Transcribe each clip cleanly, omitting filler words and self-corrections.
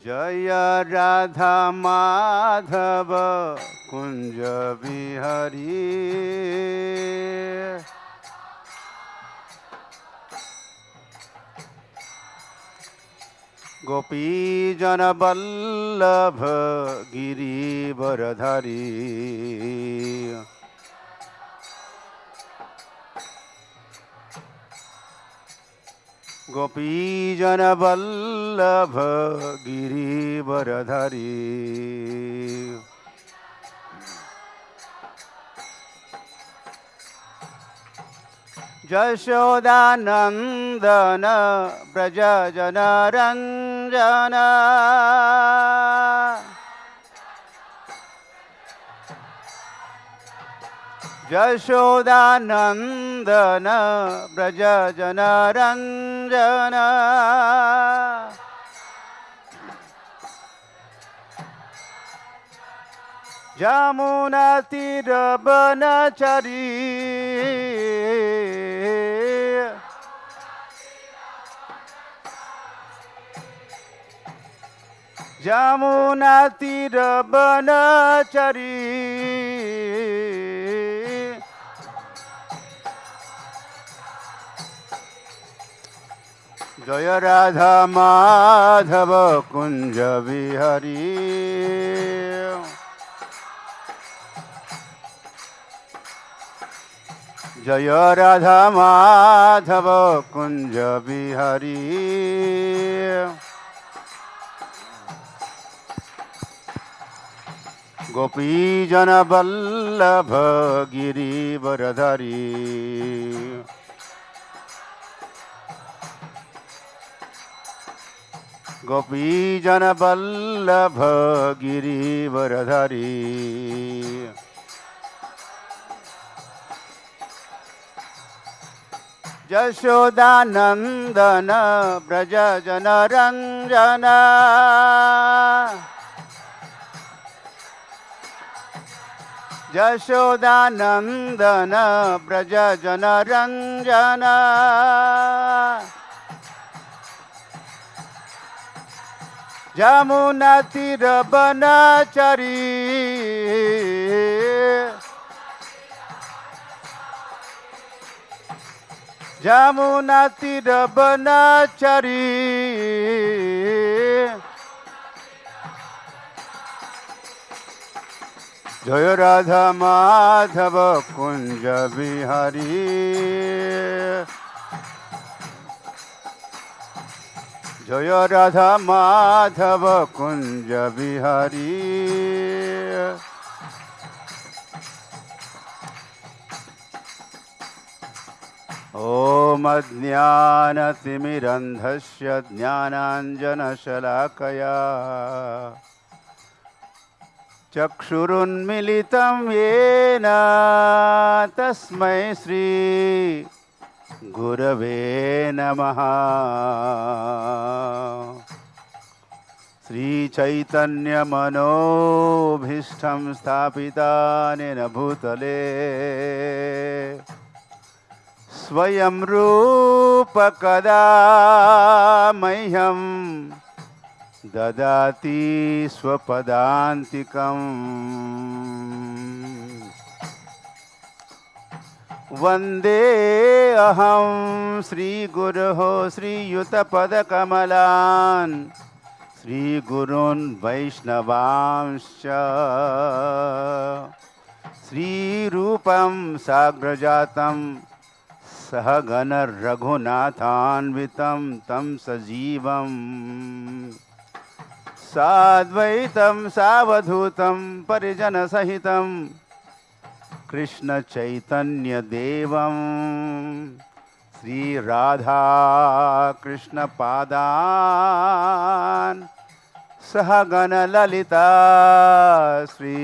जय राधा माधव कुंज बिहारी गोपी जन वल्लभ गिरिवरधारी गोपी जन वल्लभ गिरिवरधारी यशोदानंदन ब्रज जनरंजन यशोदानंदन ब्रज जनरंजन जमुना तीर बनचरी जमुना तीर बनचरी जय राधा माधव कुंज बिहारी जय राधा माधव कुंज बिहारी गोपी जन वल्लभ गिरिवरधारी गोपी जन वल्लभ गिरिवरधारी यशोदानंदन ब्रज जनरंजन यशोदानंदन ब्रज जनरंजन जमुना तीर बनचरी जमुना तीर बनचरी जय राधा माधव कुंज बिहारी जय राधा माधव कुंज बिहारी ओम अज्ञानतिमिरन्धस्य ज्ञानाञ्जनशलाकया चक्षुरुन्मिलितं येन तस्मै श्री गुरवे नमः श्री चैतन्य मनोभीष्टं स्थापितानेन भूतले स्वयं रूप कदा मह्यं ददाति स्वपदान्तिकम् वन्दे अहं श्रीगुरोः श्रीयुतपदकमलान् श्रीगुरून् वैष्णवांश्च श्रीरूपं साग्रजातं सहगण रघुनाथान्वितं तं सजीवं साद्वैतं सावधूतं परिजनसहितं कृष्ण चैतन्य देवं श्री राधा कृष्ण पादान् सहगण ललिता श्री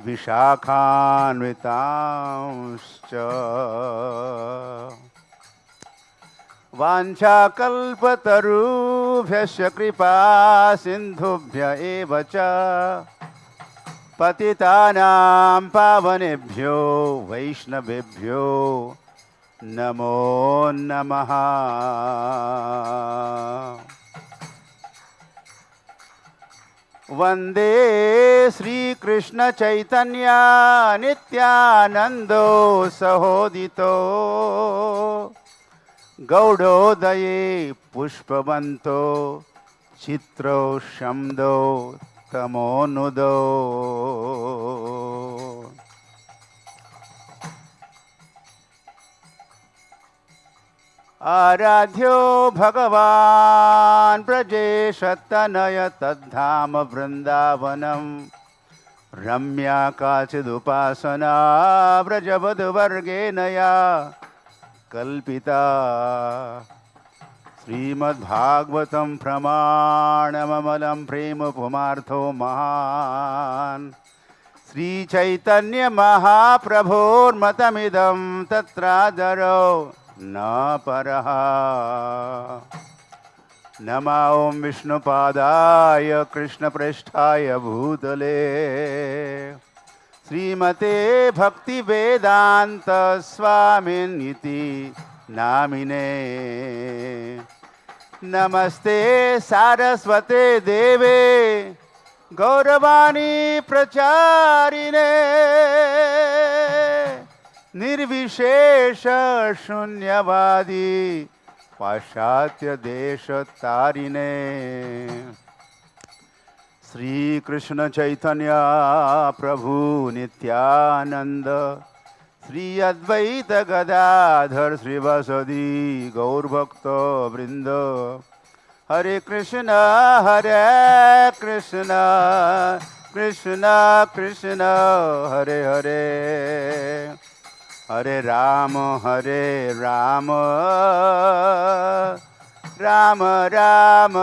विशाखान्वितांश्च वाञ्छाकल्पतरुभ्यश्च कृपा सिन्धुभ्य एव च पतितानां पावनेभ्यो वैष्णवेभ्यो नमो नमः। वन्दे श्रीकृष्ण चैतन्य नित्यानन्दो सहोदितो गौडोदये पुष्पवन्तो चित्रो शम्दो तमोनुदो आराध्यो भगवान् ब्रजेशतनय तद्धाम वृन्दावनं रम्या काचिदुपासना व्रजवधुवर्गेण या कल्पिता श्रीमद् भागवतं प्रमाणममलं प्रेम पुमार्थो महान् श्री चैतन्य महाप्रभोर्मतमिदं तत्रादरो न परः नमा ओं विष्णुपादाय कृष्णप्रेष्ठाय भूतले श्रीमते भक्तिवेदान्त स्वामिनिति नामिने नमस्ते सारस्वते देवे गौरवाणी प्रचारिणे निर्विशेष शून्यवादी पाश्चात्य देश तारिणे श्री कृष्ण चैतन्य प्रभु नित्यानंद श्री अद्वैत गदाधर श्रीवासदि गौरभक्त वृंद हरे कृष्ण कृष्ण कृष्ण हरे हरे हरे राम राम राम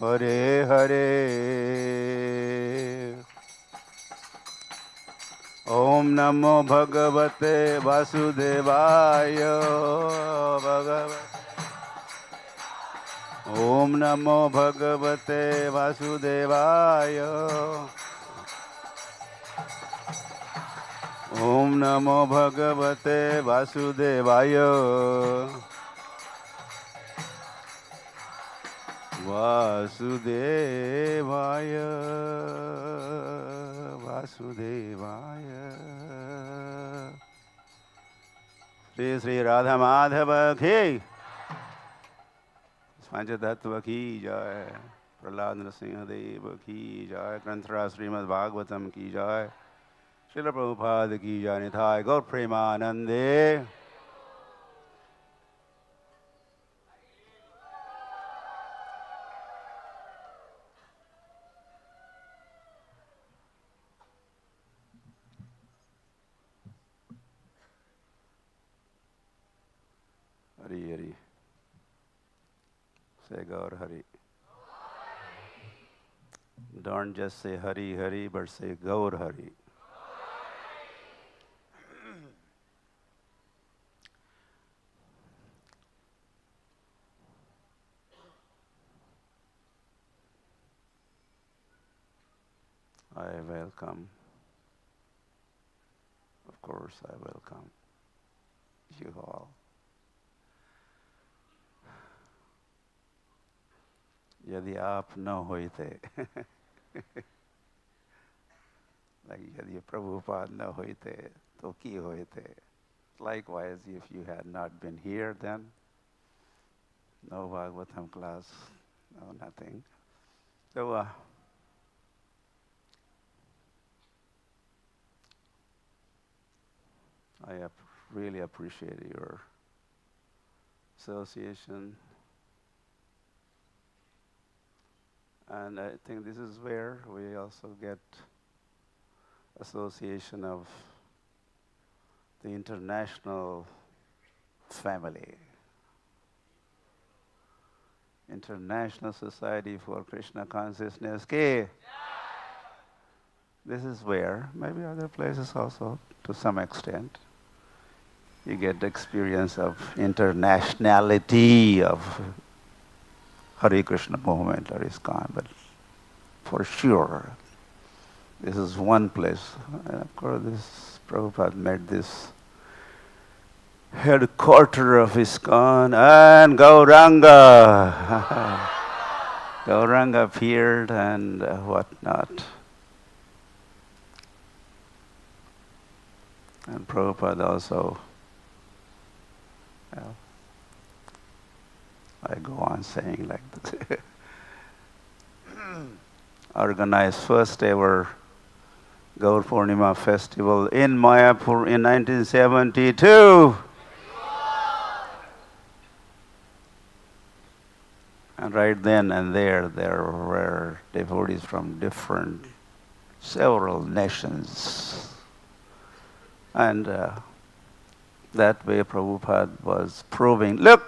हरे हरे ओम नमो भगवते वासुदेवाय ओम नमो भगवते वासुदेवाय ओम नमो भगवते वासुदेवाय वासुदेवाय वासुदेवाय श्री श्री राधा माधव की पंचतत्व की जय प्रहलाद नरसिंह देव की जय ग्रंथराज श्रीमद् भागवतम की जय श्रीला प्रभुपाद की जय निताय गौर प्रेमानंदे Hari Hari say Gaur Hari. Don't just say Hari Hari, but say Gaur Hari. I welcome, of course I welcome you all. यदि आप न होते यदि प्रभुपाद न होते तो की होते. Likewise, if you had not been here, then no Bhagavatam class, no nothing. So I really appreciate your association. And I think this is where we also get association of the international family. International Society for Krishna Consciousness. This is where, maybe other places also to some extent, you get the experience of internationality of Hare Krishna movement or ISKCON, but for sure, this is one place. And of course, this Prabhupada made this headquarter of ISKCON and Gauranga. Gauranga appeared and whatnot. And Prabhupada also, well, I go on saying like this, organized first ever Gaur Purnima festival in Mayapur in 1972. And right then and there were devotees from several nations. And that way Prabhupada was proving, look,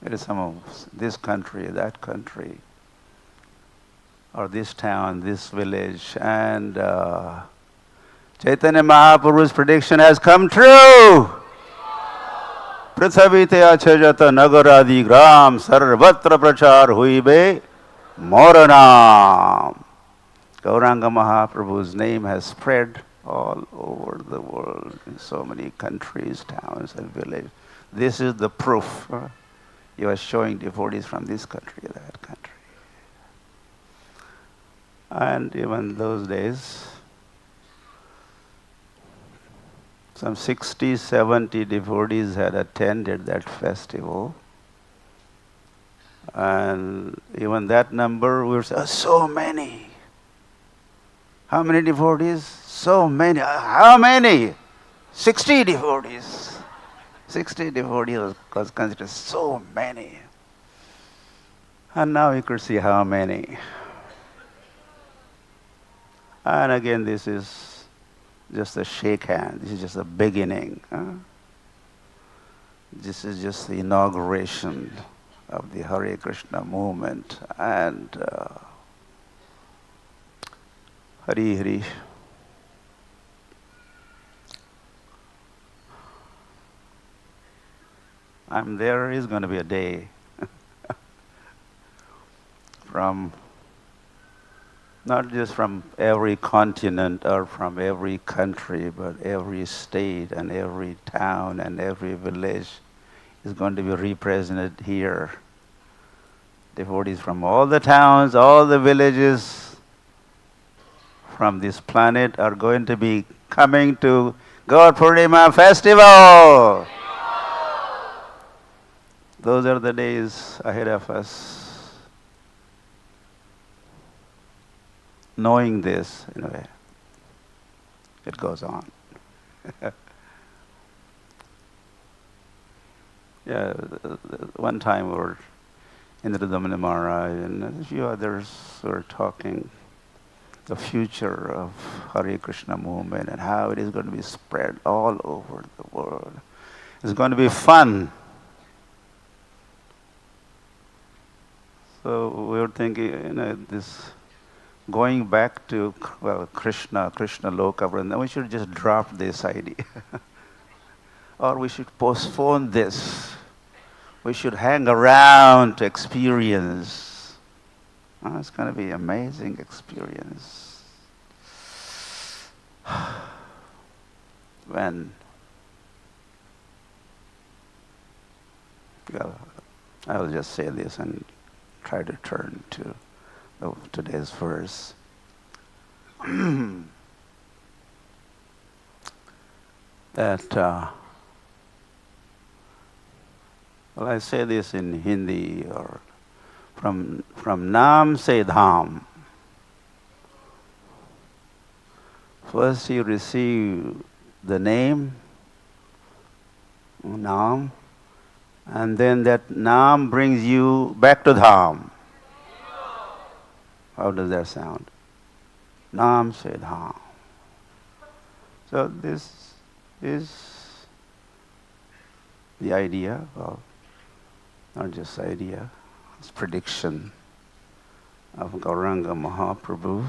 it is some of this country, that country, or this town, this village, and Chaitanya Mahaprabhu's prediction has come true. Prithvi te achajata nagaradi gram sarvatra prachar huibe moranam. Gauranga Mahaprabhu's name has spread all over the world in so many countries, towns and villages. This is the proof. You are showing devotees from this country, that country. And even those days, some 60, 70 devotees had attended that festival. And even that number, we were saying, so many. How many devotees? So many. How many? 60 devotees. 60 devotees was considered so many. And now you could see how many. And again, this is just a shake hand. This is just a beginning. This is just the inauguration of the Hare Krishna movement. And Hari Hari. There is going to be a day from, not just from every continent or from every country, but every state and every town and every village is going to be represented here. Devotees from all the towns, all the villages from this planet are going to be coming to Gaur Purnima festival. Those are the days ahead of us. Knowing this, in a way, it goes on. Yeah, one time we were in the Damana Maharaj and a few others were talking the future of Hare Krishna movement and how it is going to be spread all over the world. It's going to be fun. So we were thinking, this going back to Krishna Loka Vrindavan, we should just drop this idea. Or we should postpone this. We should hang around to experience. It's going to be an amazing experience. When, I will just say this and try to turn to today's verse. That, I say this in Hindi, or from Naam se Dham. First you receive the name, Naam, and then that Naam brings you back to Dham. How does that sound? Naam se Dham. So this is the idea of, not just idea, it's prediction of Gauranga Mahaprabhu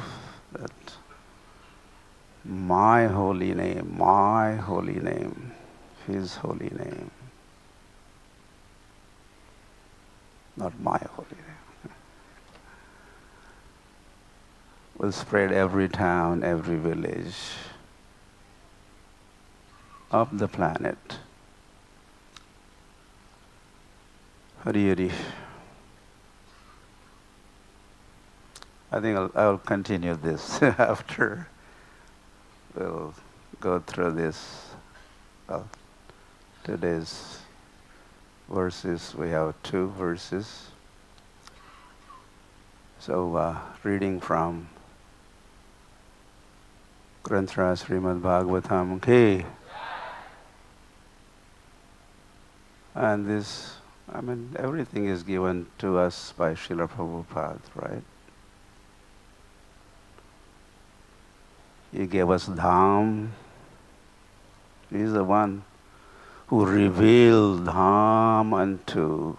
that my holy name, his holy name, not my holy name, will spread every town, every village of the planet. Hari Hari. I think I'll continue this after we'll go through this. Well, today's verses, we have 2 verses. So, reading from Granthra Srimad Bhagavatam ki. And this, everything is given to us by Srila Prabhupada, right? He gave us Dham. He is the one who revealed Dham to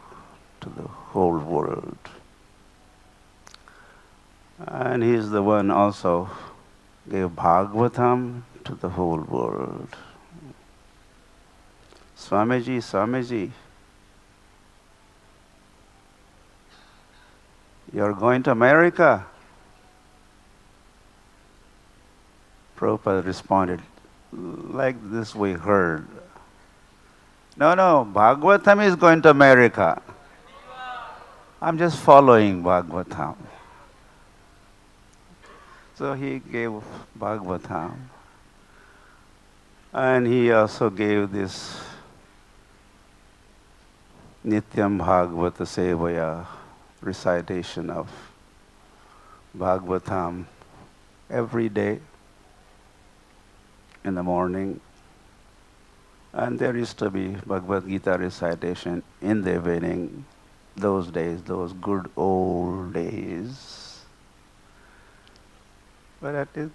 the whole world. And he is the one also gave Bhagavatam to the whole world. Swamiji, you're going to America? Prabhupada responded, like this we heard. No, Bhagavatam is going to America. I'm just following Bhagavatam. So he gave Bhagavatam. And he also gave this Nityam Bhagavata Sevaya recitation of Bhagavatam every day in the morning. And there used to be Bhagavad Gita recitation in the evening, those days, those good old days. But that is,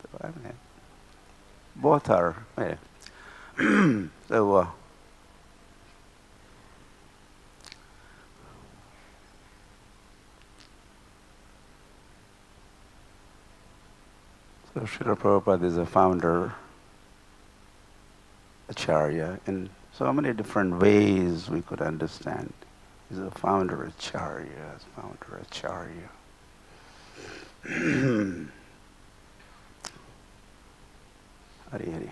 both are. So, Srila Prabhupada is a founder, Acharya, in so many different ways we could understand. He's a founder Acharya, Hari Hari.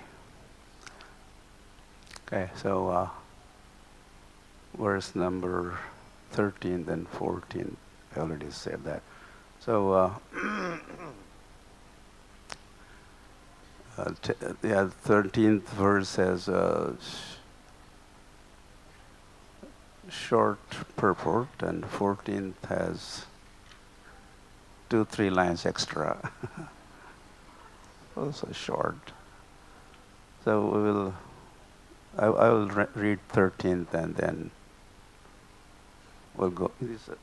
Okay, so verse number 13 and 14, I already said that. So, the 13th verse has a short purport, and 14th has 2-3 lines extra. Also short. So I will read 13th and then we'll go.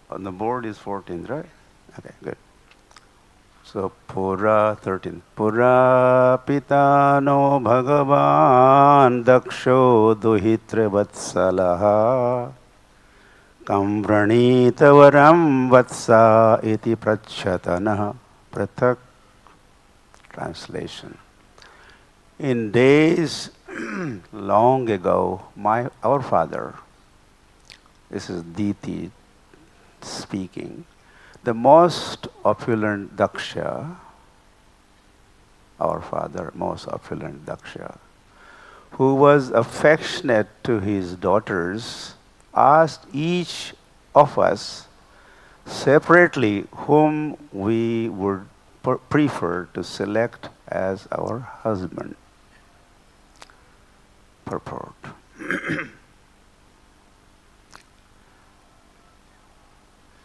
On the board is 14th, right? Okay, good. So Pura 13th. Pura pitano bhagavan daksho duhitre vatsalaha kam vranitavaram vatsa iti prachatana. Prathak translation. In days long ago, our father, this is Diti speaking, the most opulent Daksha, our father, most opulent Daksha, who was affectionate to his daughters, asked each of us separately whom we would prefer to select as our husband. Purport.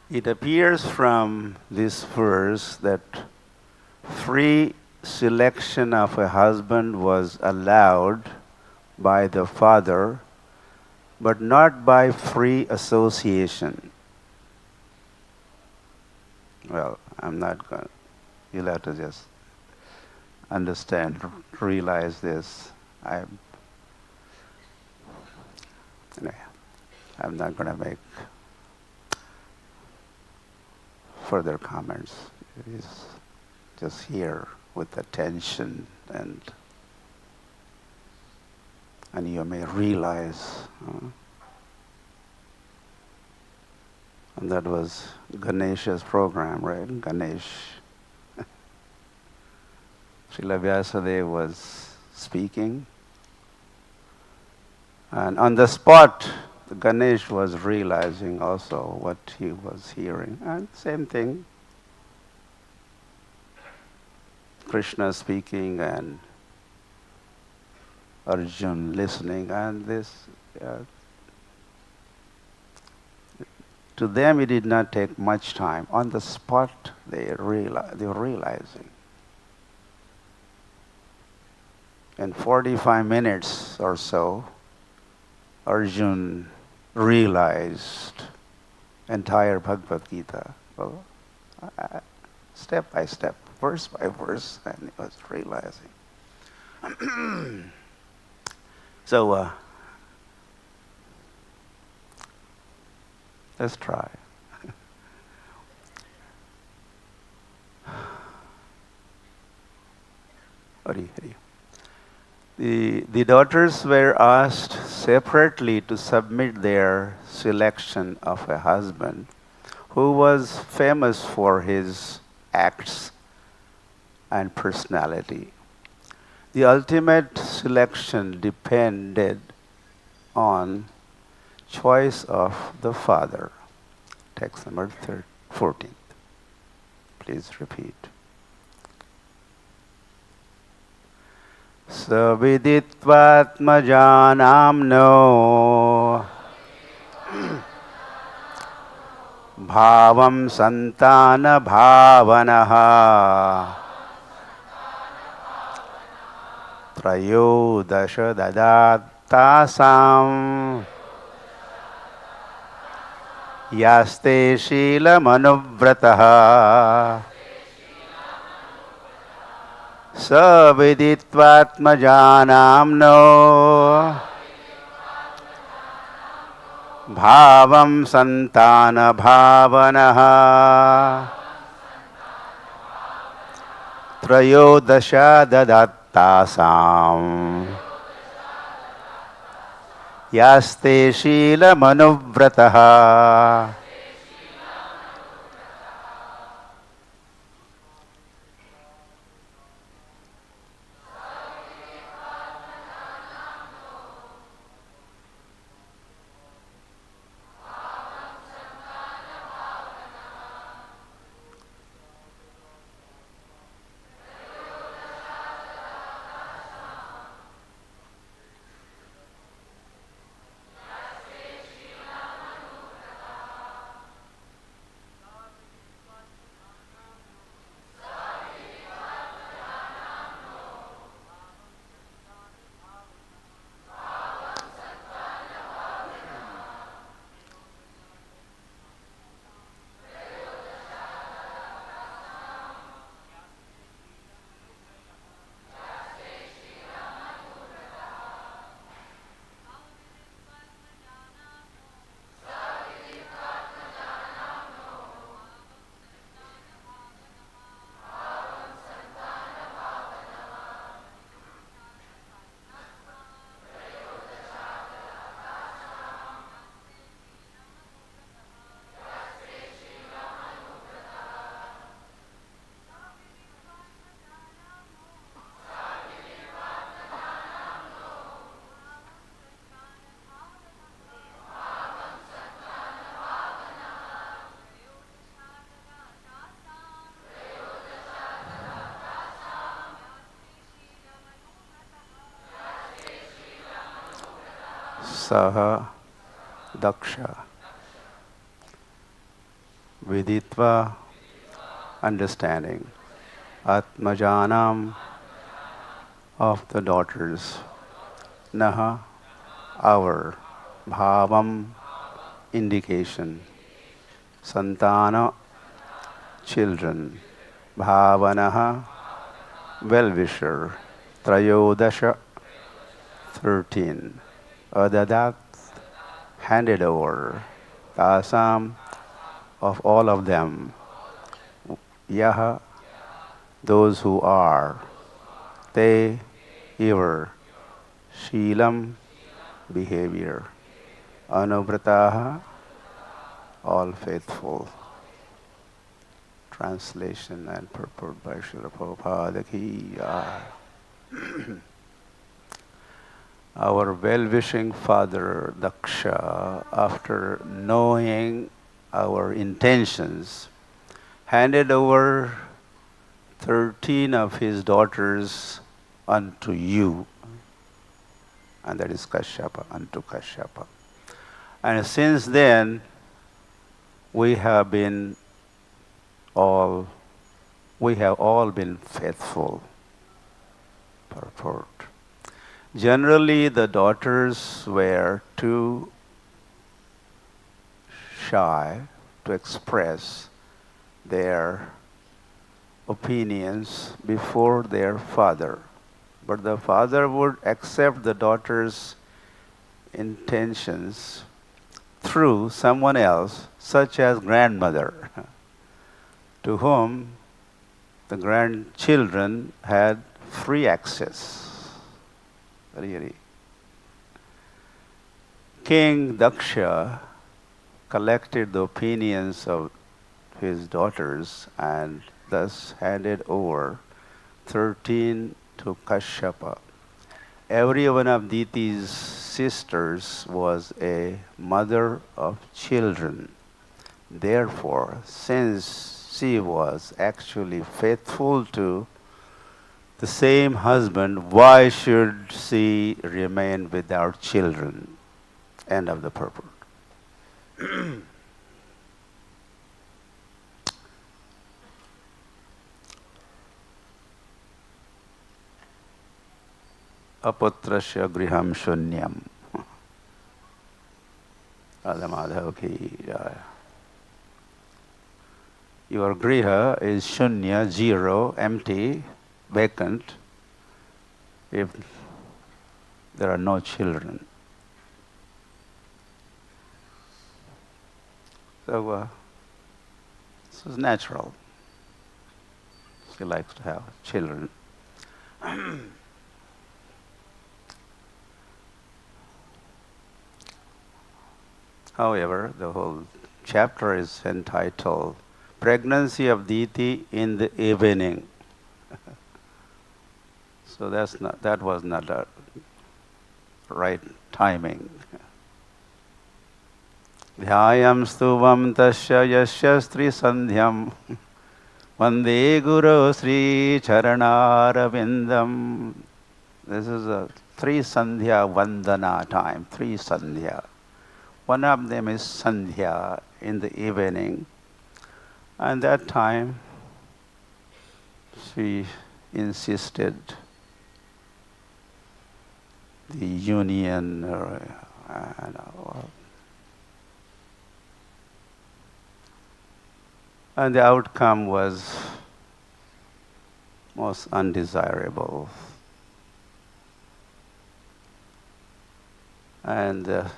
It appears from this verse that free selection of a husband was allowed by the father, but not by free association. Well, I'm not going. You'll have to just understand, realize this. I'm not going to make further comments. It is just here with attention, and you may realize. And that was Ganesha's program, right? Ganesh. Srila Vyasadeva was speaking, and on the spot, Ganesh was realizing also what he was hearing, and same thing. Krishna speaking and Arjun listening, and this, to them it did not take much time. On the spot, they were realizing. In 45 minutes or so, Arjun realized entire Bhagavad Gita, well, step by step, verse by verse, and he was realizing. So, let's try. Hari, Hari. The daughters were asked separately to submit their selection of a husband who was famous for his acts and personality. The ultimate selection depended on choice of the father. Text number 14. Please repeat. Saviditvatmajanamno bhavam santana bhavanaha trayodasha dadattasam yaste shilamanuvratah saviditvatmajanamno bhavam santana bhavanaha trayodasha dadattasam yaste shilamanuvratah. Saha Daksha Viditva, understanding, Atmajanam, of the daughters, Naha, our, Bhavam, indication, Santana, children, Bhavanaha, well-wisher, Trayodasha, 13, Adadat, handed over, Tasam, of all of them, Yaha, those who are, Te, ever, Sheelam, behavior, Anuvrataha, all faithful. Translation and purport by Srila Prabhupada ki jai. Our well-wishing father Daksha, after knowing our intentions, handed over 13 of his daughters unto you. And that is Kashyapa, unto Kashyapa. And since then, we have all been faithful. Purport. Generally, the daughters were too shy to express their opinions before their father. But the father would accept the daughter's intentions through someone else, such as grandmother, to whom the grandchildren had free access. Really. King Daksha collected the opinions of his daughters and thus handed over 13 to Kashyapa. Every one of Diti's sisters was a mother of children. Therefore, since she was actually faithful to the same husband, why should she remain without children? End of the purport. Aputrasya griham shunyam. Radha Madhav ki jai. Your griha is shunya, zero, empty, vacant, if there are no children. So this is natural. She likes to have children. However, the whole chapter is entitled Pregnancy of Diti in the Evening. So that was not the right timing. Dhyayam stuvam tasya yasya stri sandhyam vande guru sri charanaravindam. This is a 3 sandhya vandana time, 3 sandhya. One of them is sandhya in the evening. And that time she insisted the union and the outcome was most undesirable. And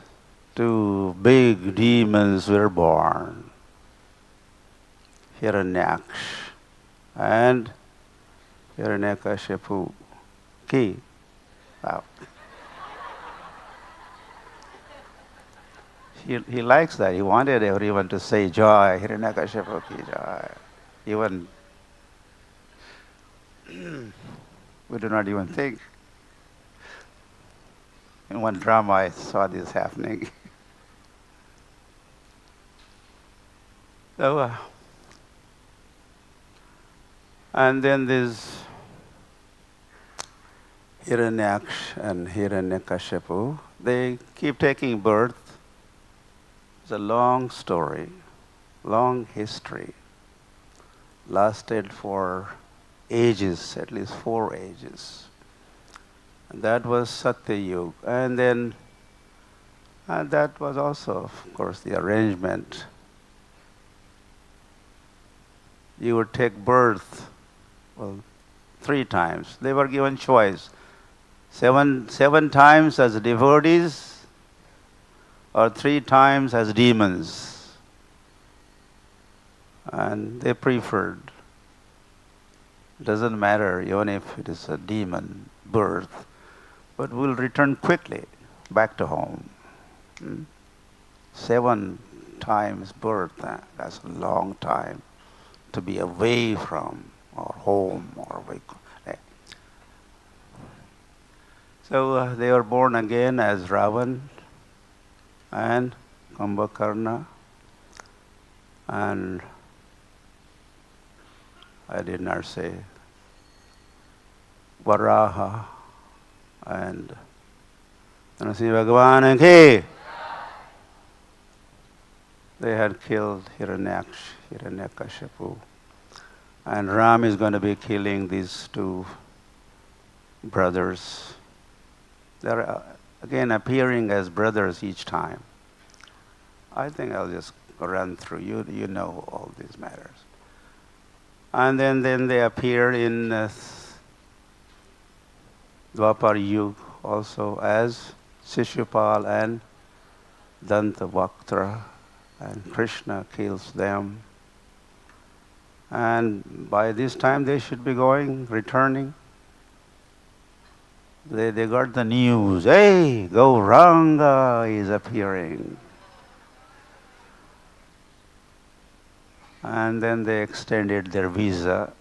2 big demons were born, Hiranyaksh and Hiranyakashipu. Wow. He likes that. He wanted everyone to say joy, Hiranyakashipu ki joy. Even we do not even think. In one drama I saw this happening. So, and then this Hiranyaksh and Hiranyakashipu, they keep taking birth. It's a long story, long history, lasted for ages, at least 4 ages. And that was Satya Yuga. And then that was also, of course, the arrangement. You would take birth, 3 times. They were given choice. 7 times as devotees or 3 times as demons. And they preferred. It doesn't matter even if it is a demon birth, but we'll return quickly back to home. 7 times birth, that's a long time to be away from our home or away. So they were born again as Ravan and Kumbhakarna, and I did not say Varaha and Narasimha Bhagavan ki. They had killed Hiranyakashipu. And Ram is going to be killing these two brothers. They're again appearing as brothers each time. I think I'll just run through. You know all these matters. And then they appear in Dwapar Yuga also as Shishupal and Dantavaktra, and Krishna kills them. And by this time they should be returning. They got the news, hey, Gauranga is appearing. And then they extended their visa.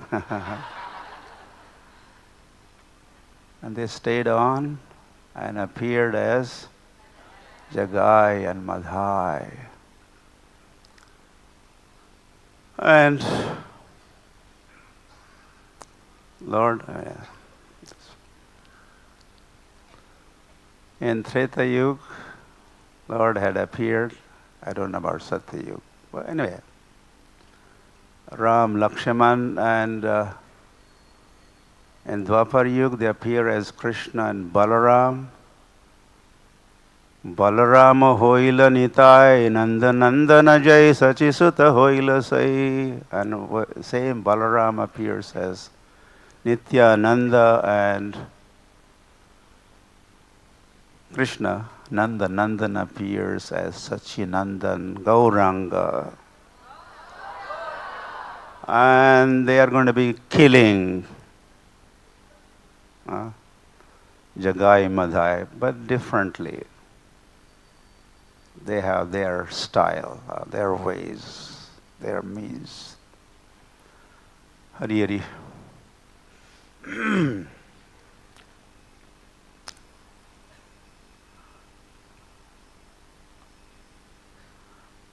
And they stayed on and appeared as Jagai and Madhai. And Lord, in Treta Yuga, Lord had appeared. I don't know about Satya Yuga. But anyway, Ram, Lakshman, and in Dwapar Yuga they appear as Krishna and Balaram. Balarama hoila nitai, Nandana jai, Sachisuta hoila sai. And same Balaram appears as Nityananda and Krishna. Nandan appears as Sachinandan, Gauranga. And they are going to be killing Jagai Madhai, but differently. They have their style, their ways, their means. Hari Hari.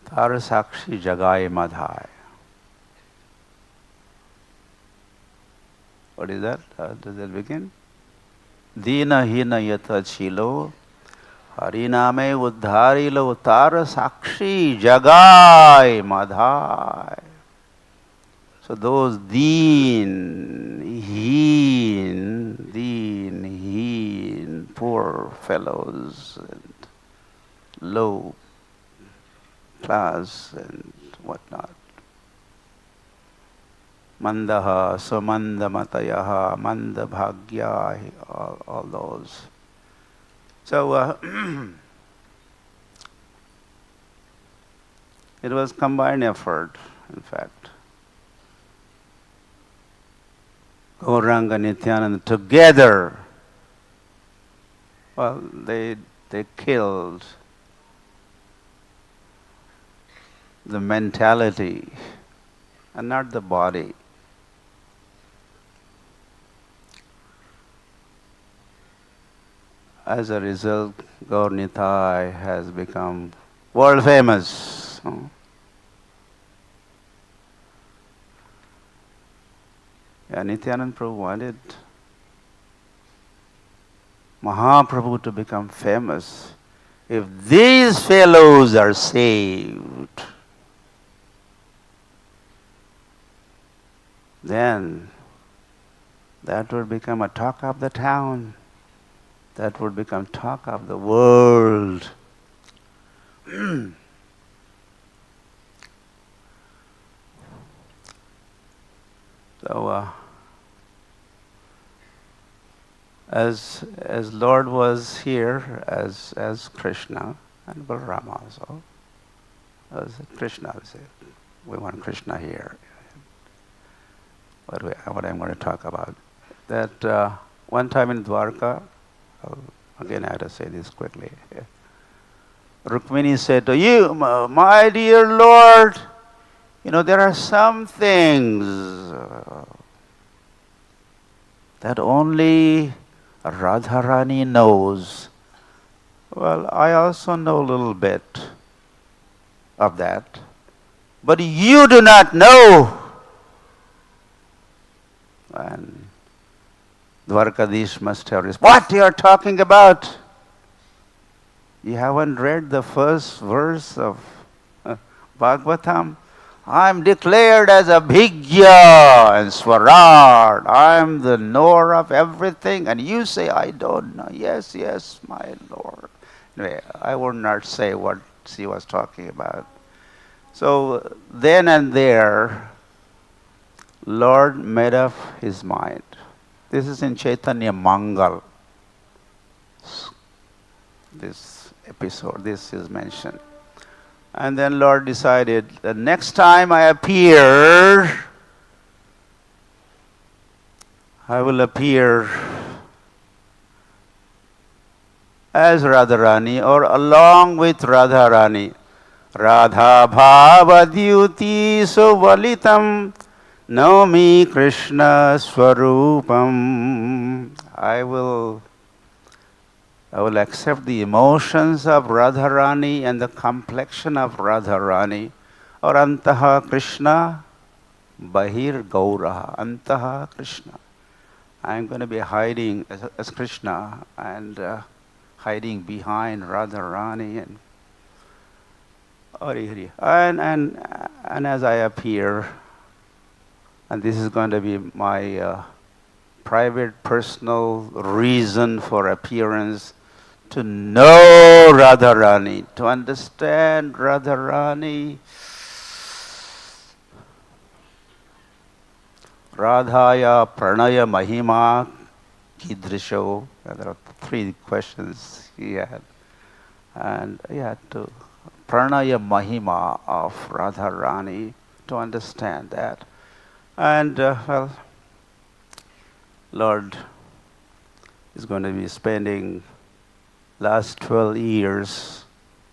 Tarasakshi Jagai Madhai. What is that? Does that begin? Dina hina yata chilo, hariname uddharilo tarasakshi Jagai Madhai. So those heen, poor fellows and low class and whatnot. Mandaha, Sumandamatayaha, Mandabhagya, all those. So it was combined effort, in fact. Gauranga, Nityananda together, well, they killed the mentality and not the body. As a result, Gaur Nitai has become world famous. Yeah, Nityananda Prabhu wanted Mahaprabhu to become famous. If these fellows are saved, then that would become a talk of the town. That would become talk of the world. So, as Lord was here as Krishna and Balarama also, as Krishna, we want Krishna here. What I'm going to talk about. That one time in Dwarka, again I have to say this quickly. Rukmini said to you, my dear Lord, there are some things that only Radharani knows. Well, I also know a little bit of that, but you do not know. And Dwarkadish must have responded, "What you are talking about? You haven't read the first verse of Bhagavatam? I'm declared as a Bhigya and Swarad. I'm the knower of everything. And you say, I don't know. Yes, yes, my Lord." Anyway, I would not say what she was talking about. So then and there, Lord made up his mind. This is in Chaitanya Mangal. This episode, this is mentioned. And then Lord decided, the next time I appear, I will appear as Radharani or along with Radharani. Radha Bhavadyuti Suvalitam Naumi Krishna Swarupam. I will accept the emotions of Radharani and the complexion of Radharani, or Antaha Krishna, Bahir Gauraha, Antaha Krishna. I'm going to be hiding as Krishna and hiding behind Radharani and and as I appear, and this is going to be my private, personal reason for appearance, to know Radharani, to understand Radharani. Radhaya Pranaya Mahima Kidrisho. There are 3 questions he had. And he had to Pranaya Mahima of Radharani to understand that. And Lord is going to be spending last 12 years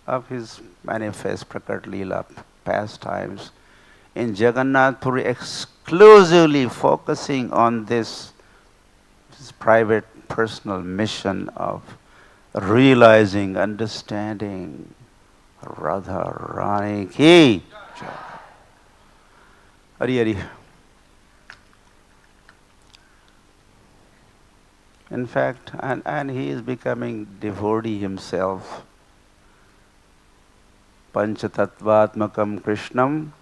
of his manifest Prakat Leela pastimes in Jagannath Puri, exclusively focusing on this private personal mission of realizing, understanding Radharani ki. Hari Hari. In fact, and he is becoming devotee himself. Panchatattvatmakam Krishnam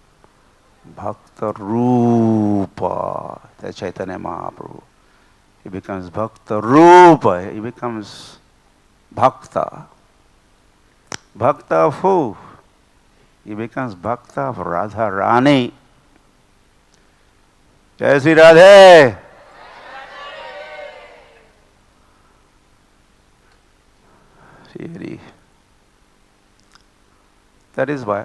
Bhakta Rupa. That's Chaitanya Mahaprabhu. He becomes Bhakta Rupa. He becomes Bhakta. Bhakta of who? He becomes Bhakta of Radharani. Jai Sri Radhe. Really. That is why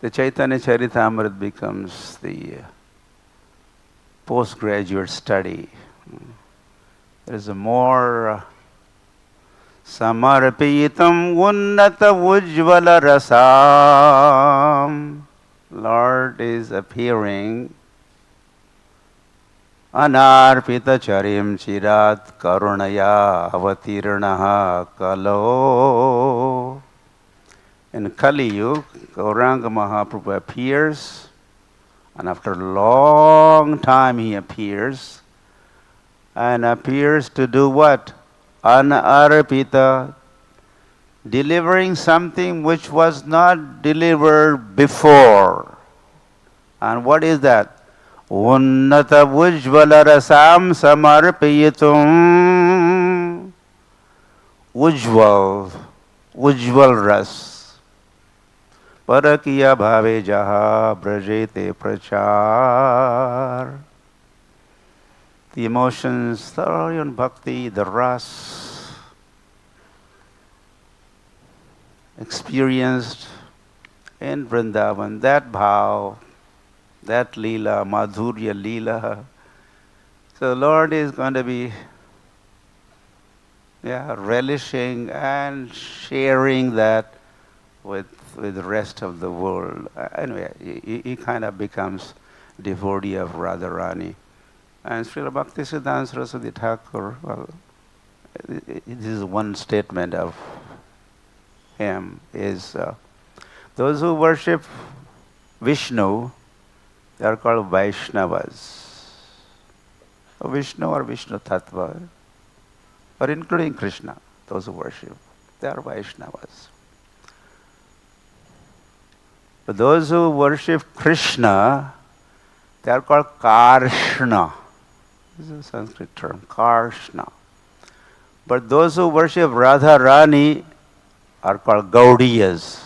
the Chaitanya Charitamrita becomes the postgraduate study. There is a more Samarpitam Unnata Ujjvala Rasam. Lord is appearing Anarpita Charim Chirat Karunaya Avatiranaha Kalo. In Kali Yuga, Gauranga Mahaprabhu appears, and after a long time he appears, and appears to do what? Anarpita, delivering something which was not delivered before. And what is that? Unnata Ujjvala Rasam Samarpiyatum. Ujjval Ras. Parakiya bhave jaha brajete prachar. The emotions, the bhakti, the ras, experienced in Vrindavan, that bhav, that leela, madhurya leela. So Lord is going to be relishing and sharing that with the rest of the world. Anyway, he kind of becomes devotee of Radharani. And Srila Bhaktisiddhanta Saraswati Thakur, well, this is one statement of him, is those who worship Vishnu, they are called Vaishnavas. So Vishnu or Vishnu Tattva, or including Krishna, those who worship, they are Vaishnavas. But those who worship Krishna, they are called Karshna. This is a Sanskrit term, Karshna. But those who worship Radha Rani are called Gaudiyas.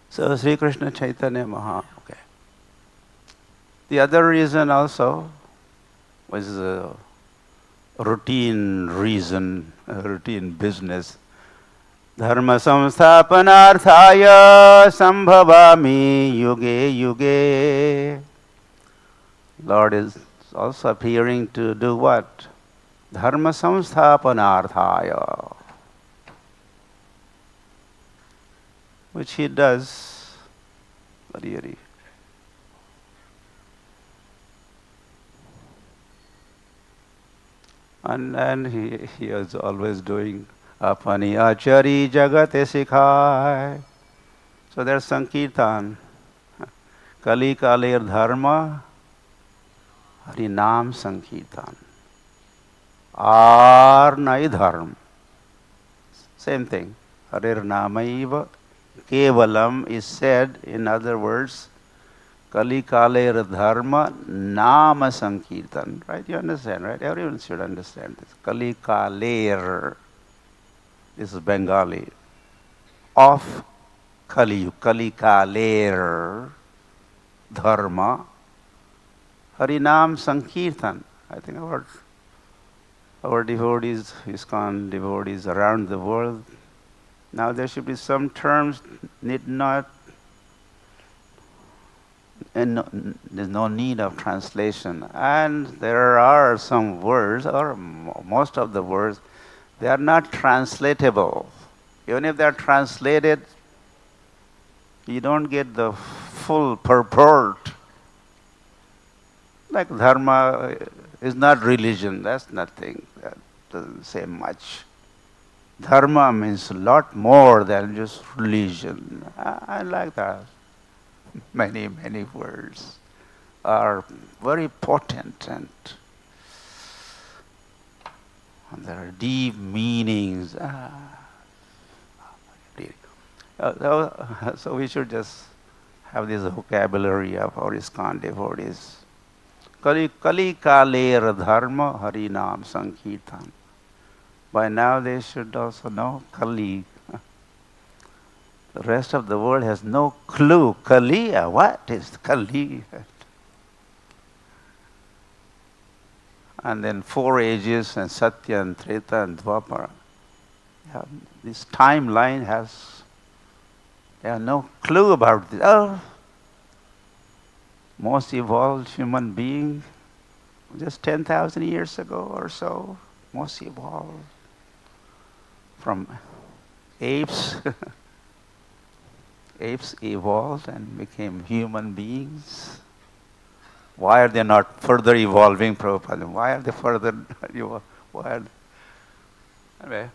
So Sri Krishna Chaitanya Mahaprabhu. Okay. The other reason also was a routine reason, a routine business. Dharma samsthapanarthaya sambhavami yuge yuge. Lord is also appearing to do what? Dharma samsthapanarthaya. Which he does really. And he is always doing apani achari jagate sikhai. So there's Sankirtan. Kali kalir dharma hari naam Sankirtan. Ar nai dharma. Same thing. Harir namaiva kevalam is said, in other words, Kali kaler dharma nama sankirtan. Right? You understand, right? Everyone should understand this. Kali kaler. This is Bengali. Of Kali, Kali kaler dharma harinam sankirtan. I think our devotees, ISKCON devotees around the world, now there should be some terms need not, and there's no need of translation. And there are some words, or most of the words, they are not translatable. Even if they are translated, you don't get the full purport. Like dharma is not religion, that's nothing. That doesn't say much. Dharma means a lot more than just religion. I like that. Many, many words are very potent and there are deep meanings. So we should just have this vocabulary of our ISKCON devotees. Kali kaler dharma harinam sankirtan. By now they should also know Kali. The rest of the world has no clue. Kali, what is Kali? And then 4 ages, and Satya and Treta and Dwapara. Yeah, this timeline they have no clue about this. Oh, most evolved human being, just 10,000 years ago or so, most evolved. From apes, apes evolved and became human beings. Why are they not further evolving, Prabhupada? Why are they further evolved? Anyway.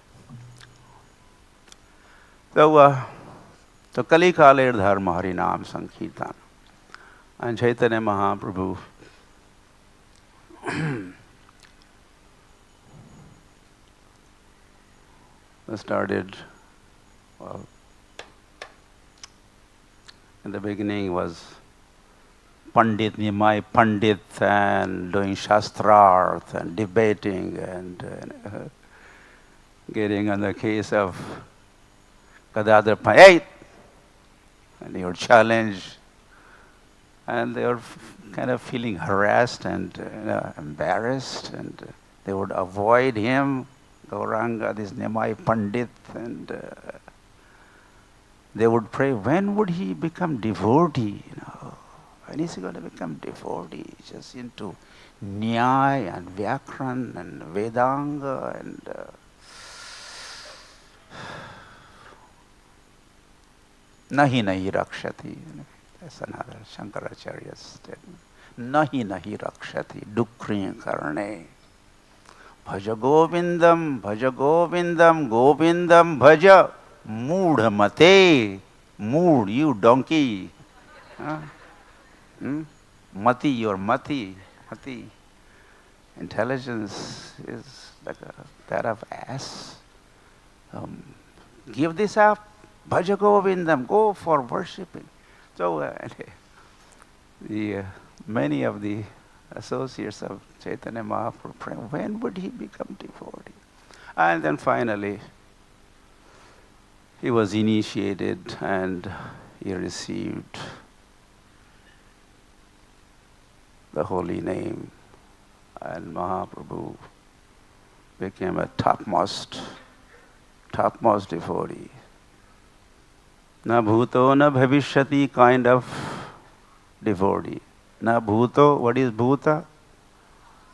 So Kali Kaler Dharma Harinam Sankirtan. And Chaitanya Mahaprabhu started, well, in the beginning was Pandit, Nimai Pandit, and doing Shastrarth and debating and getting on the case of Gadadhar Pandit, and he would challenge, and they were kind of feeling harassed and embarrassed, and they would avoid him. Gauranga, this Nimai Pandit, and they would pray, when would he become devotee? When is he going to become devotee? Just into Nyaya and Vyakran and Vedanga and Nahi nahi rakshati. That's another Shankaracharya's statement. Nahi nahi rakshati, dukriya karne. Bhaja Govindam, Bhaja Govindam, Govindam Bhaja Mood Mate. Mood, you donkey. Huh? Mati, your mati. Mati. Intelligence is like that of ass. Give this up. Bhaja Govindam, go for worshipping. So many of the associates of Chaitanya Mahaprabhu, when would he become devotee? And then finally, he was initiated and he received the holy name, and Mahaprabhu became a topmost devotee. Na bhuto na bhavishyati kind of devotee. Na bhuto, what is bhuta?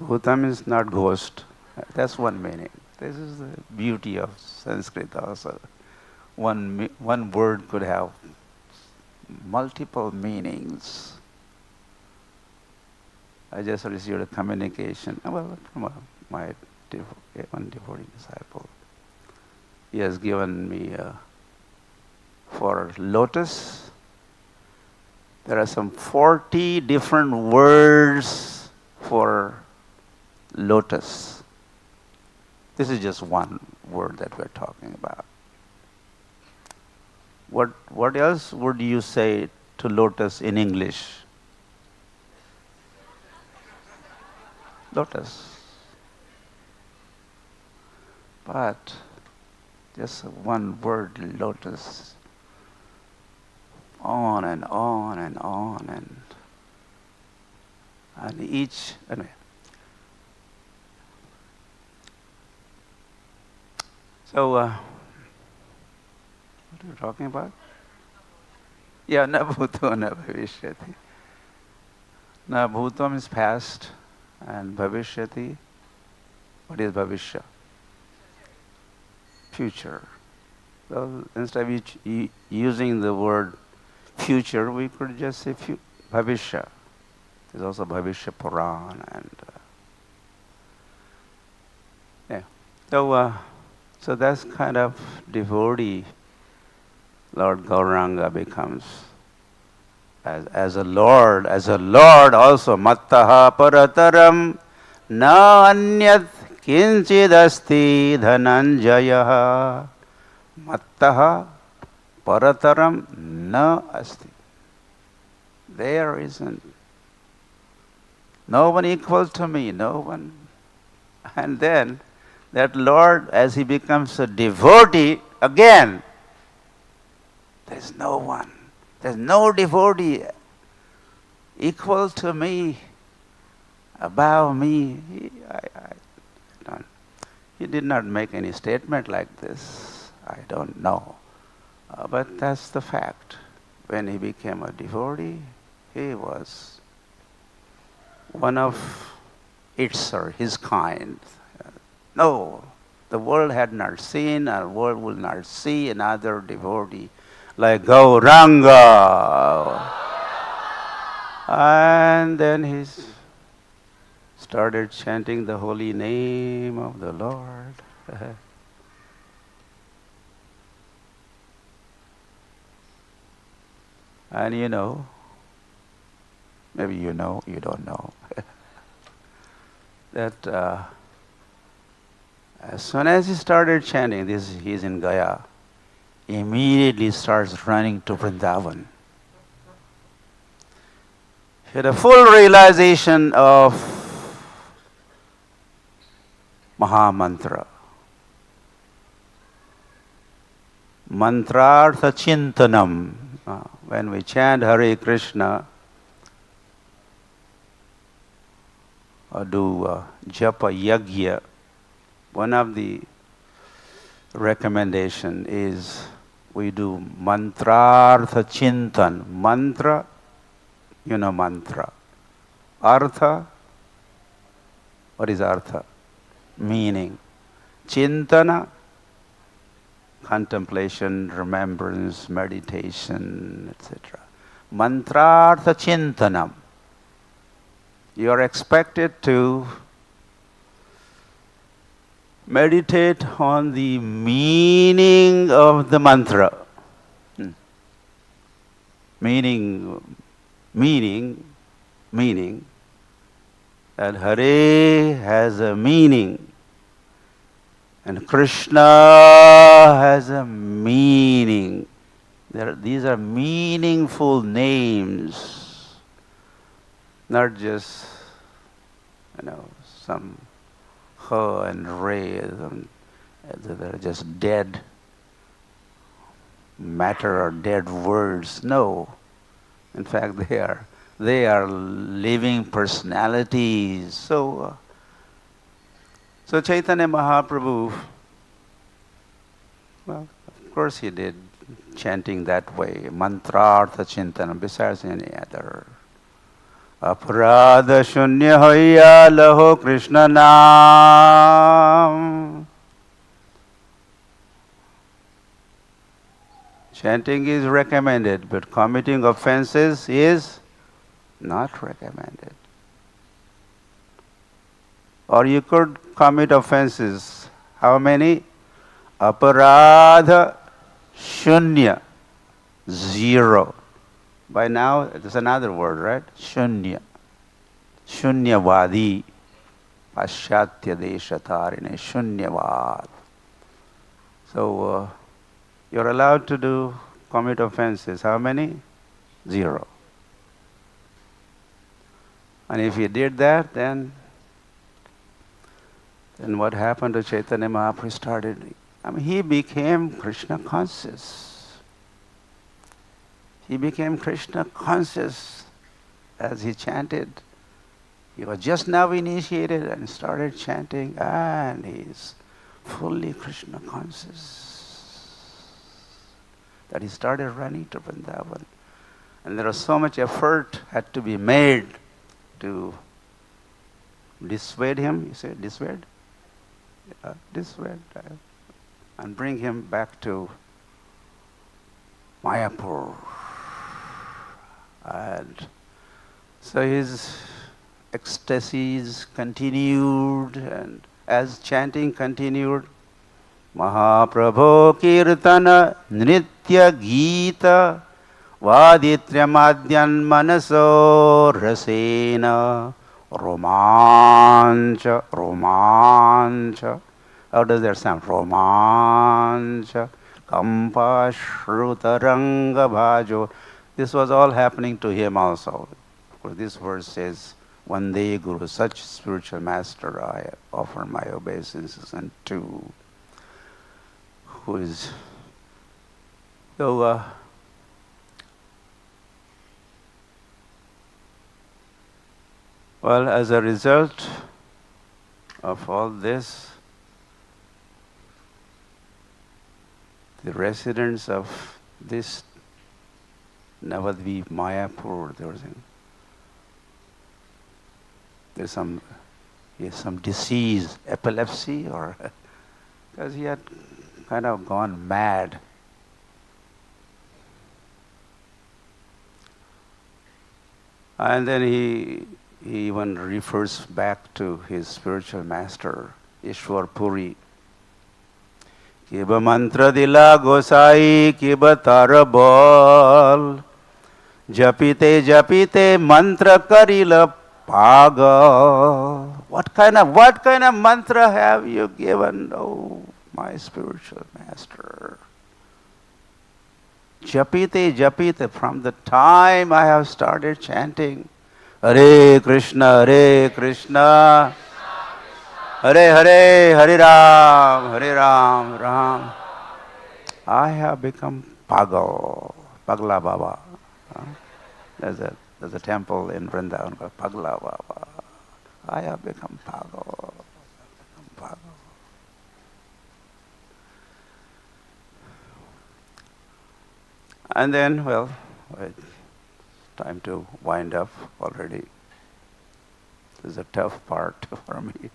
Bhuta means not ghost. That's one meaning. This is the beauty of Sanskrit also. One word could have multiple meanings. I just received a communication from my one devotee disciple. He has given me for lotus. There are some 40 different words for lotus. This is just one word that we're talking about. What else would you say to lotus in English? Lotus. But just one word, lotus. On and on and on and each, anyway. So, what are you talking about? Yeah, na bhuto na bhavishyati. Na bhuto means past, and bhavishyati, what is bhavishya? Future. So instead of using the word future, we could just say bhavishya. There's also bhavishya Puran and So that's kind of devotee Lord Gauranga becomes. As a Lord also, mattaha parataram na anyat kinchidasti dhananjaya. Mattaha parataram na asti. There isn't. No one equal to me, no one. And then that Lord, as he becomes a devotee, again, there's no one. There's no devotee equal to me, above me. He did not make any statement like this. I don't know. But that's the fact. When he became a devotee, he was one of its or his kind. No, the world had not seen, and the world will not see another devotee like Gauranga. And then he started chanting the holy name of the Lord. And you know, maybe you know, you don't know, that as soon as he started chanting, he's in Gaya, immediately starts running to Vrindavan. He had a full realization of Mahamantra. Mantrartha Chintanam. When we chant Hare Krishna or do Japa Yagya, one of the recommendation is we do Mantrartha Chintan. Mantra, you know mantra. Artha, what is artha? Meaning. Chintana, contemplation, remembrance, meditation, etc. Mantrartha Chintanam. You are expected to meditate on the meaning of the mantra. Meaning, that Hare has a meaning and Krishna has a meaning. These are meaningful names, not just, some Ha and Re. They're just dead matter or dead words. No. In fact, they are living personalities. So Chaitanya Mahaprabhu, well, of course he did chanting that way, mantrartha chintanam, besides any other. Aparadha shunya hoya laho Krishna naam. Chanting is recommended, but committing offenses is not recommended. Or you could commit offenses. How many? Aparadha shunya, 0. By now, there's another word, right? Shunya. Shunyavadi. Paschatya deshatarine. Shunyavad. So, you're allowed to commit offenses. How many? 0. And if you did that, then what happened to Chaitanya Mahaprabhu? He became Krishna conscious. He became Krishna conscious as he chanted. He was just now initiated and started chanting, and he's fully Krishna conscious. That he started running to Vrindavan. And there was so much effort had to be made to dissuade him. You say dissuade? Dissuade. And bring him back to Mayapur. And so his ecstasies continued, and as chanting continued, Mahaprabhu Kirtana Nritya Gita Vaditya Madhyan Manaso Rasena Romancha. How does that sound? Romancha Kampa Shrutaranga Bhajo. This was all happening to him also. Of course, this verse says, Vande Guru, such spiritual master I offer my obeisances unto. Who is, so, well, as a result of all this, the residents of this Navadvip, Mayapur, there's some disease, epilepsy, or because he had kind of gone mad. And then he even refers back to his spiritual master, Ishwar Puri. Kiba mantra dila gosai, kiba tara bol, japite mantra karila paga. What kind of mantra have you given, oh my spiritual master? Japite, from the time I have started chanting, Hare Krishna, Hare Krishna, Hare Hare, Hare Ram, Ram. I have become Pagla Baba. There's a temple in Vrindavan called Pagla Baba. I have become Pago. And then, well, it's time to wind up already. This is a tough part for me.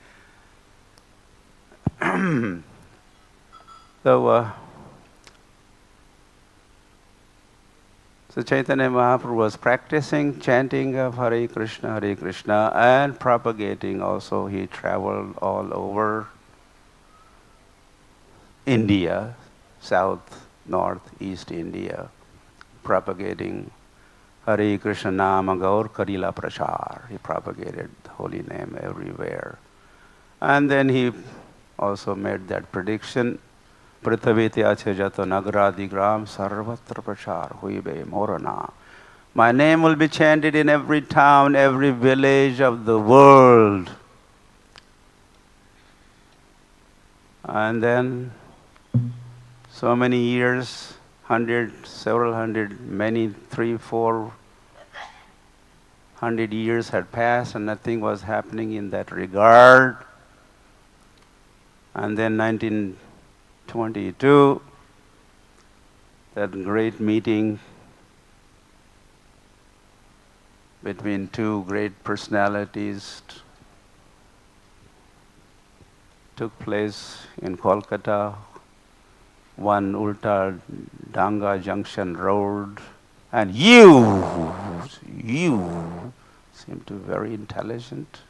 So Chaitanya Mahaprabhu was practicing chanting of Hare Krishna, and propagating also. He traveled all over India, south, north, east India, propagating Hare Krishna Nama Gaur Karila Prachar. He propagated the holy name everywhere. And then he also made that prediction, Prithaviti Achajato Nagaradigram Sarvatra Prachar Huibe Morana. My name will be chanted in every town, every village of the world. And then so many years, several hundred, many, 300-400 years had passed and nothing was happening in that regard. And then 1922, that great meeting between two great personalities took place in Kolkata, one Ulta Danga Junction Road, and you seem to be very intelligent.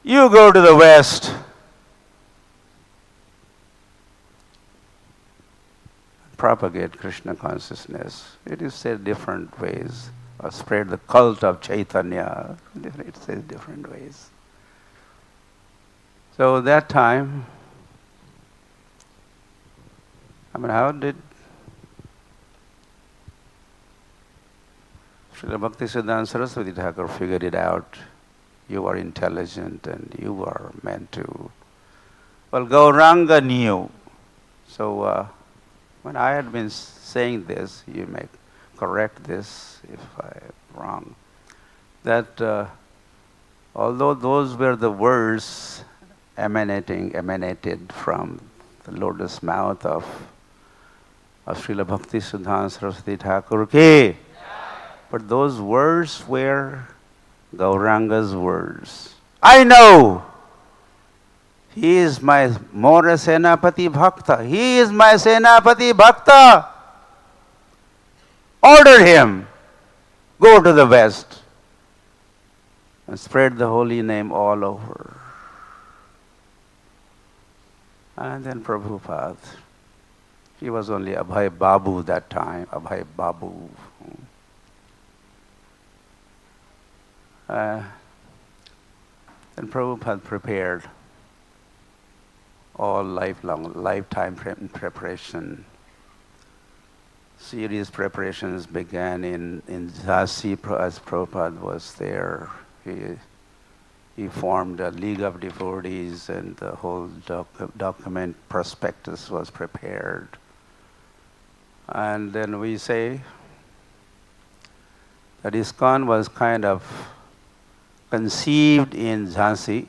You go to the West. Propagate Krishna consciousness. It is said different ways. Or spread the cult of Chaitanya. It says different ways. So that time, how did Srila Bhaktisiddhanta Saraswati Thakur figure it out? You are intelligent and you are meant to. Well, Gauranga knew. So when I had been saying this, you may correct this if I am wrong, that although those were the words emanated from the lotus mouth of Srila Bhaktisiddhanta Saraswati Thakur ki, but those words were Gauranga's words. I know he is my Mora Senapati Bhakta. He is my Senapati Bhakta. Order him. Go to the West and spread the holy name all over. And then Prabhupada, he was only Abhay Babu that time, Abhay Babu. Then Prabhupada prepared all lifetime preparation. Serious preparations began in Jhansi as Prabhupada was there. He formed a League of Devotees and the whole document prospectus was prepared. And then we say that ISKCON was kind of conceived in Jhansi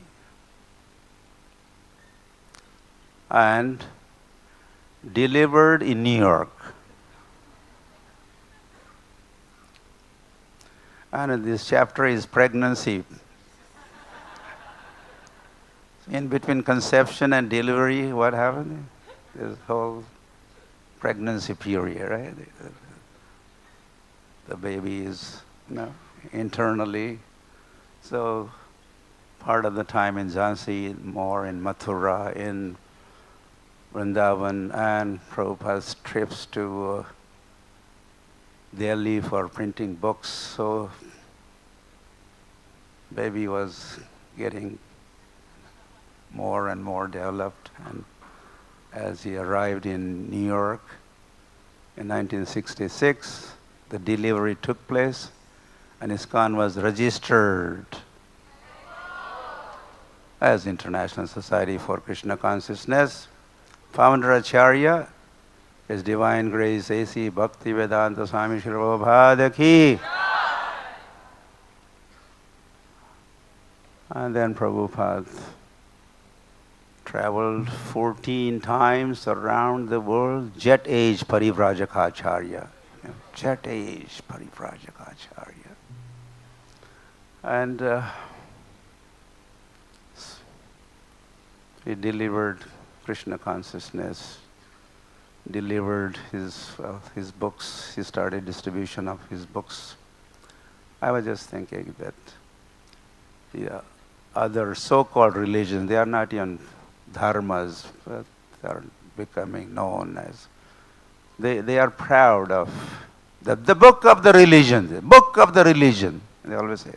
and delivered in New York. And this chapter is pregnancy. In between conception and delivery, what happened? This whole pregnancy period, right? The baby is, internally. So part of the time in Jhansi, more in Mathura, in Vrindavan, and Prabhupada's trips to Delhi for printing books. So baby was getting more and more developed, and as he arrived in New York in 1966, the delivery took place and ISKCON was registered as International Society for Krishna Consciousness. Founder Acharya, His Divine Grace A.C. Bhakti Vedanta Swami Srila Prabhupada ki. And then Prabhupada traveled 14 times around the world, jet age Parivrajaka jet age Parivrajaka. And he delivered Krishna consciousness, delivered his books. He started distribution of his books. I was just thinking that other so-called religions. They are not even dharmas, but they are becoming known as. They are proud of the book of the religion, the book of the religion. They always say.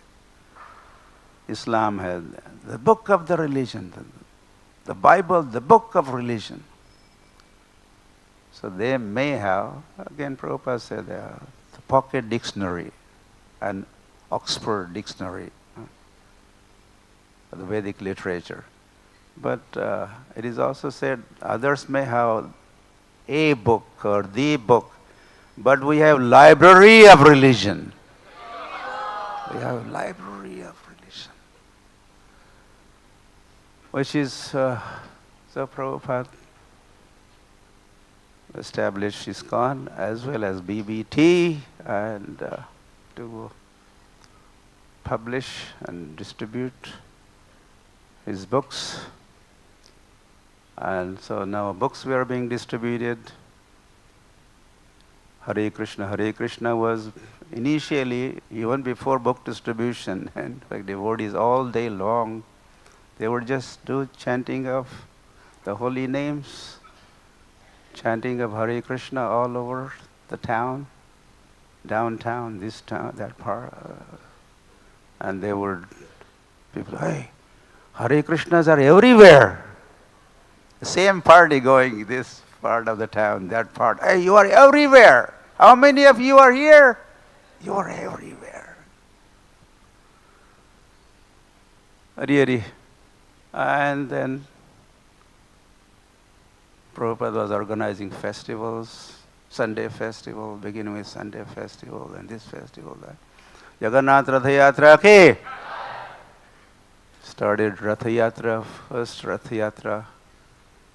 Islam has the book of the religion, the Bible, the book of religion. So they may have, again Prabhupada said, the pocket dictionary and Oxford dictionary of the Vedic literature. But it is also said others may have a book or the book, but we have library of religion. We have library of religion. Which is, so Prabhupada established ISKCON as well as BBT and to publish and distribute his books. And so now books were being distributed. Hare Krishna was initially, even before book distribution, and in fact devotees all day long, they would just do chanting of the holy names, chanting of Hare Krishna all over the town, downtown, this town, that part. And they would, people, hey, Hare Krishnas are everywhere. The same party going this part of the town, that part. Hey, you are everywhere. How many of you are here? You are everywhere. Hari. And then Prabhupada was organizing festivals, Sunday festival, beginning with Sunday festival, and this festival, that. Jagannath Ratha Yatra ke? Started Ratha Yatra, first Ratha Yatra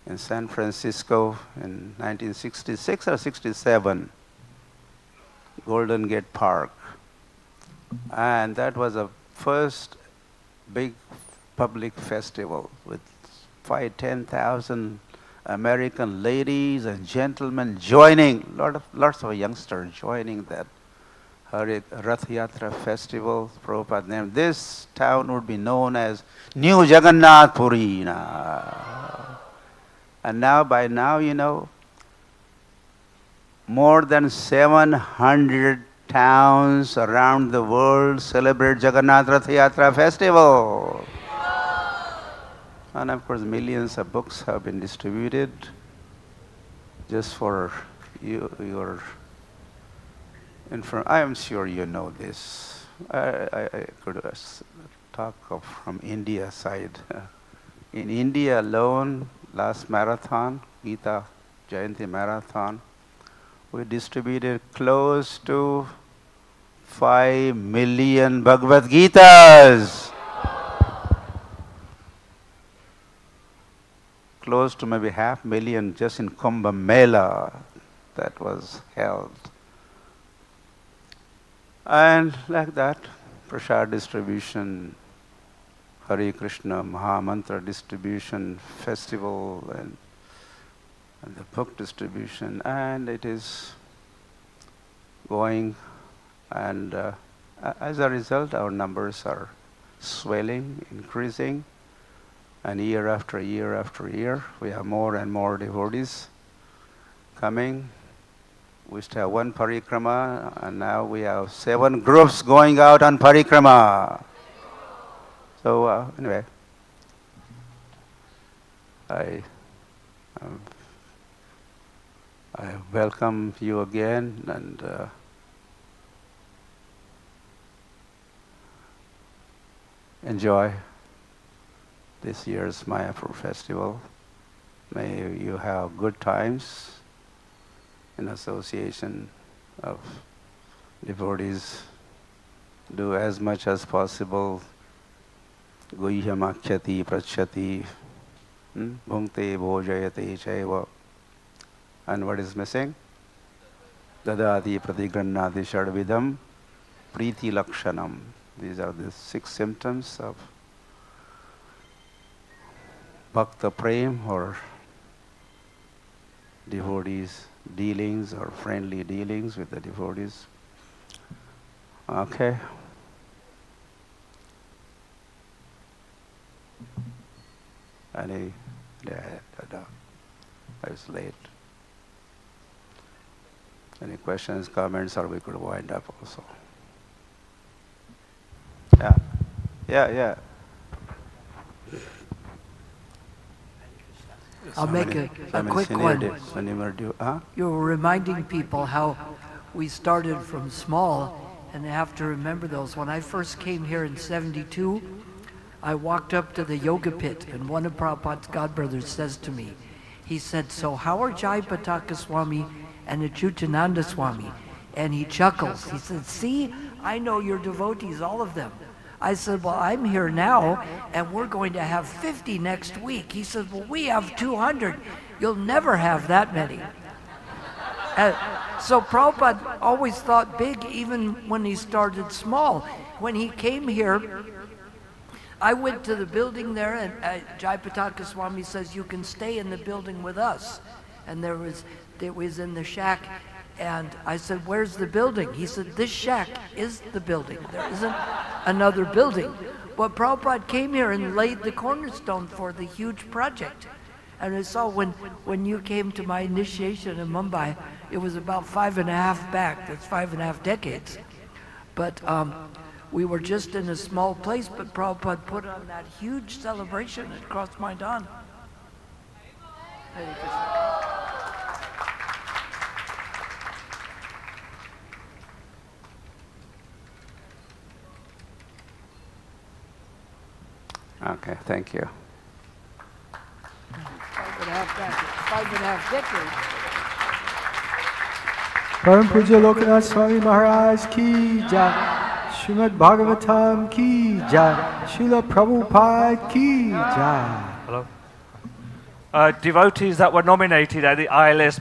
in San Francisco in 1966 or 67, Golden Gate Park. And that was the first big public festival with 10,000 American ladies and gentlemen joining, lots of youngsters joining that Rath Yatra festival. Prabhupada named this town would be known as New Jagannath Puri. And now, by now, you know, more than 700 towns around the world celebrate Jagannath Rath Yatra festival. And of course, millions of books have been distributed. Just for your information, I am sure you know this. I could talk from India side. In India alone, last marathon, Gita Jayanti marathon, we distributed close to 5 million Bhagavad Gitas. Close to maybe 500,000 just in Kumbh Mela that was held. And like that, prasad distribution, Hare Krishna Maha Mantra distribution, festival, and the book distribution, and it is going, and as a result our numbers are swelling, increasing, and year after year after year we have more and more devotees coming. We used to have one parikrama, and now we have 7 groups going out on parikrama. So anyway, I welcome you again, and enjoy this year's Mayapur festival. May you have good times in association of devotees. Do as much as possible. Guhyamakhyati prachyati bhunkte bhojayate chaiva. And what is missing? Dadati pratigannati shadvidam priti lakshanam. These are the 6 symptoms of bhakta prem, or devotees' dealings or friendly dealings with the devotees. Okay. Any? Yeah, I was late. Any questions, comments, or we could wind up also? Yeah. I'll make a quick one. Huh? You were reminding people how we started from small, and they have to remember those. When I first came here in '72, I walked up to the yoga pit, and one of Prabhupada's godbrothers says to me, he said, "So how are Jayapataka Swami and Achyutananda Swami?" And he chuckles. He said, "See, I know your devotees, all of them." I said, "Well, I'm here now, and we're going to have 50 next week." He said, "Well, we have 200. You'll never have that many." So Prabhupada always thought big, even when he started small. When he came here, I went to the building there, and Jayapataka Swami says, "You can stay in the building with us." And it was in the shack. And I said, "Where's the building?" He said, "This shack is the building. There isn't another building." But Prabhupada came here and laid the cornerstone for the huge project. And I saw when you came to my initiation in Mumbai, it was about 5.5 back. That's 5.5 decades. But we were just in a small place, but Prabhupada put on that huge celebration at Cross Maidan. Okay, thank you. 5.5 decades. Param Puja Lokanath Swami Maharaj ki jai, Srimad Bhagavatam ki jai, Srila Prabhupada ki jai. Hello. Devotees that were nominated at the ILS